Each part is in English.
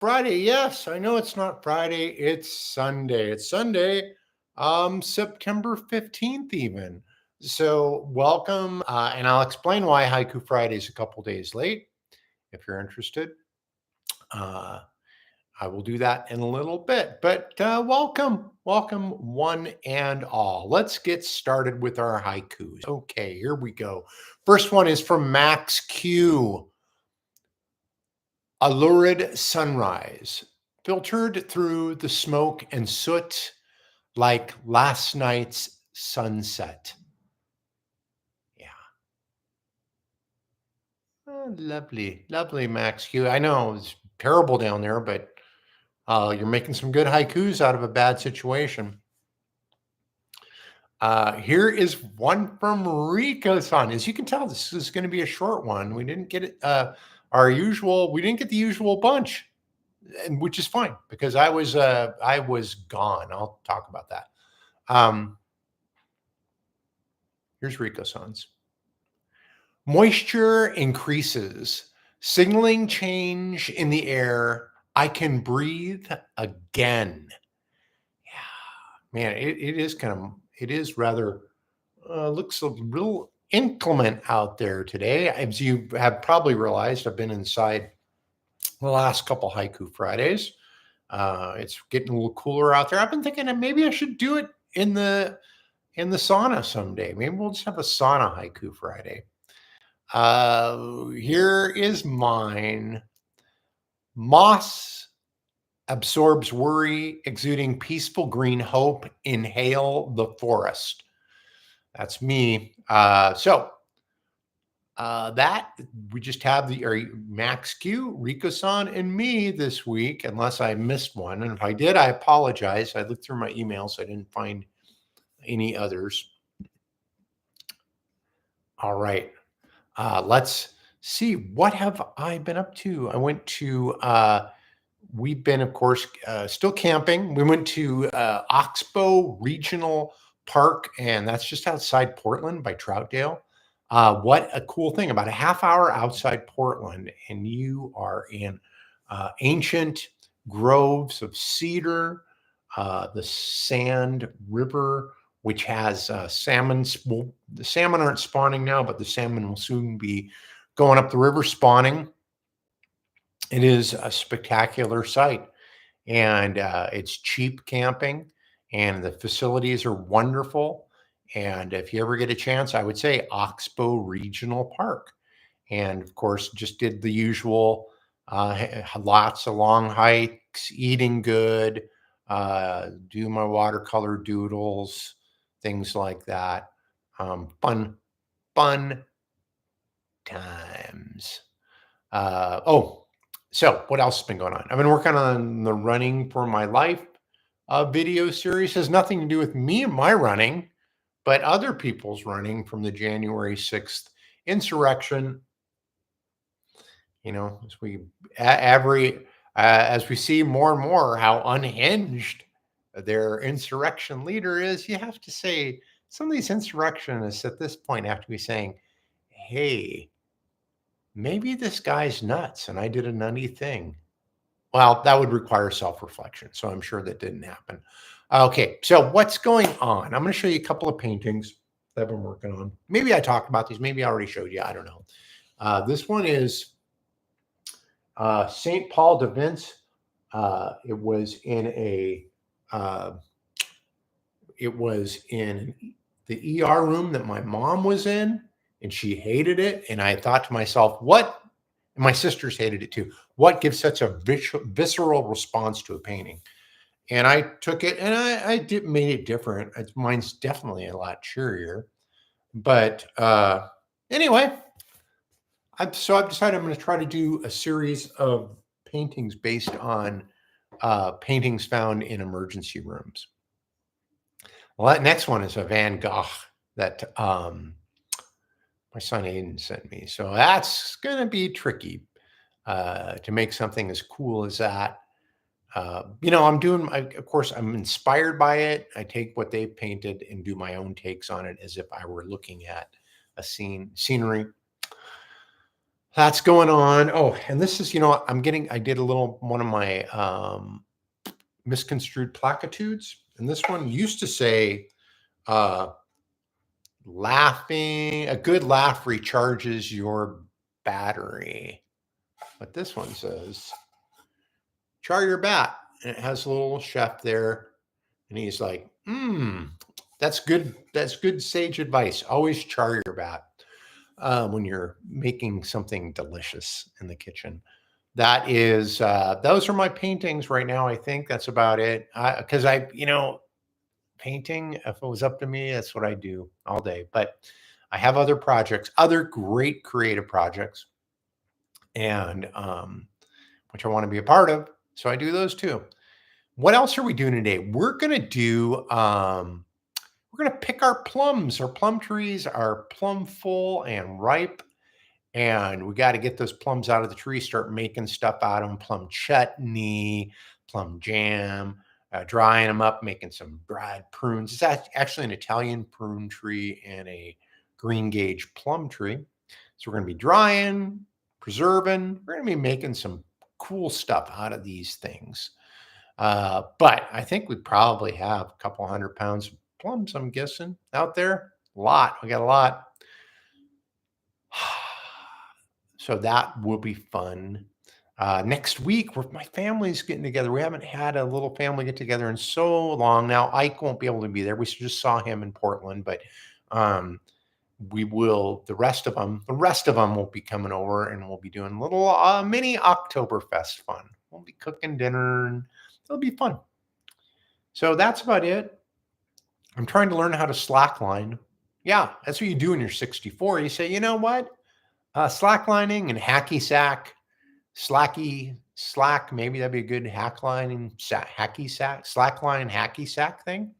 Friday. Yes, I know it's not Friday. It's Sunday. It's Sunday, September 15th, even. So, welcome. And I'll explain why Haiku Friday is a couple days late if you're interested. Uh, I will do that in a little bit. But welcome, one and all. Let's get started with our haikus. Okay, here we go. First one is from Max Q. A lurid sunrise, filtered through the smoke and soot like last night's sunset. Yeah. Oh, lovely, lovely, Max Q. I know it's terrible down there, but you're making some good haikus out of a bad situation. Here is one from Rico-san. As you can tell, this is going to be a short one. We didn't get it, we didn't get the usual bunch. And which is fine because I was gone. I'll talk about that. Here's Rico-san's. Moisture increases, signaling change in the air. I can breathe again. Yeah, man, it is rather looks a little inclement out there today. As you have probably realized, I've been inside the last couple Haiku Fridays. It's getting a little cooler out there. I've been thinking that maybe I should do it in the sauna someday. Maybe we'll just have a sauna Haiku Friday. Here is mine. Moss absorbs worry, exuding peaceful green hope. Inhale the forest. That's me. That we just have the Max Q, Rico-san, and me this week, unless I missed one. And if I did, I apologize. I looked through my emails. I didn't find any others. All right. Let's see. What have I been up to? I went to, we've been, of course, still camping. We went to Oxbow Regional Park, and that's just outside Portland by Troutdale. What a cool thing, about a half hour outside Portland, and you are in ancient groves of cedar, the Sand River, which has salmon. Well, the salmon aren't spawning now, but the salmon will soon be going up the river spawning. It is a spectacular sight, and it's cheap camping, and the facilities are wonderful. And if you ever get a chance, I would say Oxbow Regional Park. And of course, just did the usual, lots of long hikes, eating good, do my watercolor doodles, things like that. Fun times. So what else has been going on? I've been working on the Running for My Life video series. It has nothing to do with me and my running, but other people's running from the January 6th insurrection. You know, as we see more and more how unhinged their insurrection leader is, you have to say some of these insurrectionists at this point have to be saying, hey, maybe this guy's nuts and I did a nutty thing. Well, that would require self-reflection. So I'm sure that didn't happen. Okay, so what's going on? I'm going to show you a couple of paintings that I've been working on. Maybe I talked about these. Maybe I already showed you. I don't know. This one is St. Paul de Vince. It was in the ER room that my mom was in, and she hated it. And I thought to myself, what? And my sisters hated it too. What gives such a visceral response to a painting? And I took it and I made it different. Mine's definitely a lot cheerier. But anyway, I've decided I'm going to try to do a series of paintings based on paintings found in emergency rooms. Well, that next one is a Van Gogh that my son Aiden sent me. So that's going to be tricky to make something as cool as that. Of course, I'm inspired by it. I take what they've painted and do my own takes on it as if I were looking at a scenery. That's going on. Oh, and this is, I did a little one of my misconstrued platitudes. And this one used to say, uh, laughing, a good laugh recharges your battery. But this one says, char your bat. And it has a little chef there. And he's like, that's good. That's good sage advice. Always char your bat when you're making something delicious in the kitchen. That is, those are my paintings right now. I think that's about it. Because painting, if it was up to me, that's what I do all day. But I have other projects, other great creative projects, and which I want to be a part of. So I do those too. What else are we doing today? We're gonna do. We're gonna pick our plums. Our plum trees are plum full and ripe, and we got to get those plums out of the tree. Start making stuff out of them. Plum chutney, plum jam. Drying them up, making some dried prunes. It's actually an Italian prune tree and a green gauge plum tree. So we're going to be drying, preserving. We're going to be making some cool stuff out of these things. But I think we probably have a couple 100 pounds of plums, I'm guessing, out there. A lot. We got a lot. So that will be fun. Next week, my family's getting together. We haven't had a little family get together in so long. Now, Ike won't be able to be there. We just saw him in Portland, but we will. The rest of them will be coming over, and we'll be doing a little mini Oktoberfest fun. We'll be cooking dinner, and it'll be fun. So that's about it. I'm trying to learn how to slackline. Yeah, that's what you do when you're 64. You say, you know what? Slacklining and hacky sack. Slack, maybe that'd be a good hacky sack, slackline, hacky sack thing.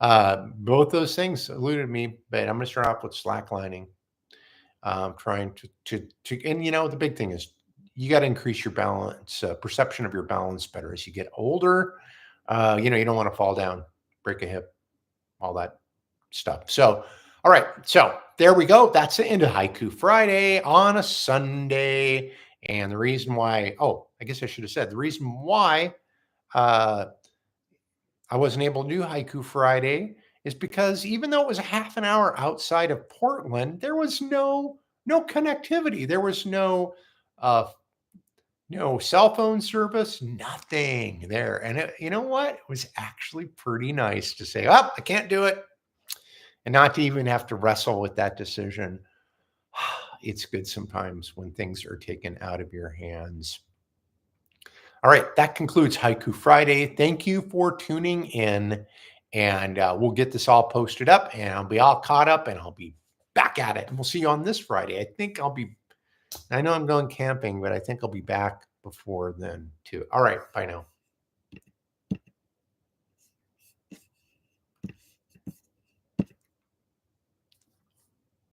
Both those things eluded me, but I'm going to start off with slacklining. Trying to, and the big thing is you got to increase your balance, perception of your balance better as you get older. You don't want to fall down, break a hip, all that stuff. So, all right. So there we go. That's the end of Haiku Friday on a Sunday. And the reason why, I guess I should have said the reason why I wasn't able to do Haiku Friday is because even though it was a half an hour outside of Portland, there was no connectivity. There was no cell phone service, nothing there. And you know what? It was actually pretty nice to say, I can't do it. And not to even have to wrestle with that decision. It's good sometimes when things are taken out of your hands. All right, that concludes Haiku Friday. Thank you for tuning in, and we'll get this all posted up, and I'll be all caught up, and I'll be back at it. And we'll see you on this Friday. I know I'm going camping, but I think I'll be back before then too. All right, bye now.